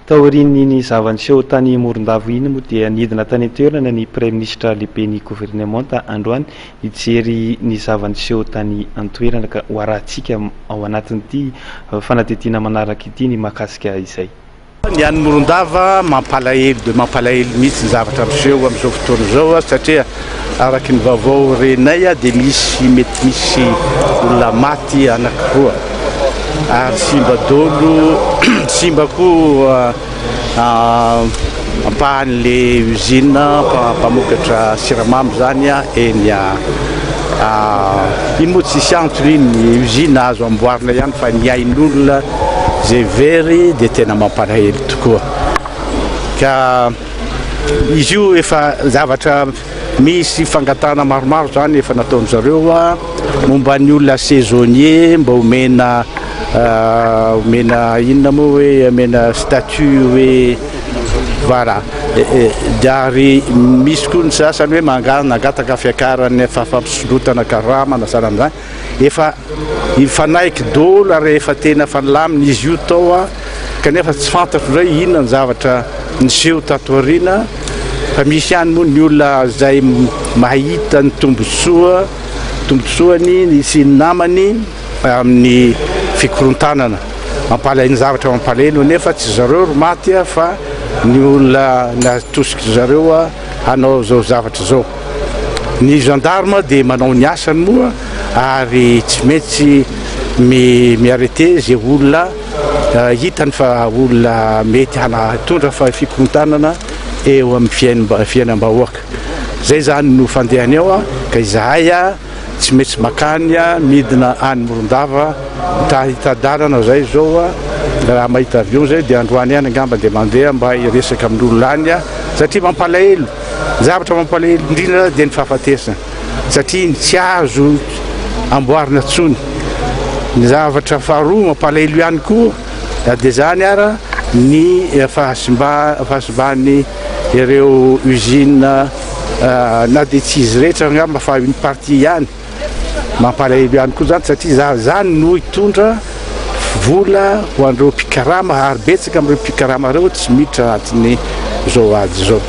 taorian'ny zava-niseho tany Morondava iny moa dia nidina tany an-toerana ny Premier ministre lehiben'ny gouvernement androany hijery ny zava-niseho tany an-toerana ka hoarahantsika ao anatin'ity fanadidina manaraka ity ny mahakasika izay. Ny any Morondava mampalahelo mihitsy ny zavatra miseho amin'izao fotoana izao satria araky ny vaovao renay dia mety misy olona maty anankiroa ary simba dolo simba koa ampahan'le usine mpamokatra siramamy zany eny iny moa tsy centre iny usine azo amboarina ihany fa ny ain'olona zay very dia tena mampalahelo tokoa ka izy io efa zavatra misy fangatana maromaro zany efa nataon'zareo momba ny olona saisonnier mba omena inona moa hoe omena statut hoe voilà diary misy koa ny sasany hoe nagataka fiakarany fampisolotana karama na sahala amin'izany efa fanaiky dolo ary efa tena fanalamina izy io tao kanefa tsy fantatro ndray inona ny zavatra niseho tato aoriana fa misy ihany moa ny olona zay mahita ny tombontsoany sy ny namany amin'ny fikorontanana mampalahelo zavatra mampalahelo nefa tsy zareo maty fa ny olona natosiky zareo hanao zao zavatra zao. Ny gendarme dia manao ny asany moa ary tsy maintsy miarete zay olona hitany fa olona mety hanatondra fa fikorontanana eo amin'ny fiainam-bahoaka zay zany no fandehany ao ka izahay tsy maintsy makany midina any Morondava hitadalana zay zao raha mahita avion zay dia androany ihany angamba dia mandeha mba hiresaka amin'olona any satria mampalahelo zavatra mampalahelo indrindra dia ny fahafatesana satria tsy azo amboarina tsony ny zavatra faharoa mampalahelo ihany koa dia zany ara ny fahasimban'ny ireo usine na dia tsy izy rehetra angamba fa une partie ihany mampalahelo ihany koa zany satria zany no hitondra vola ho andreo mpikarama ary betsaka amin'ireo mpikarama reo tsy miditra anatin'ny zao ady zao.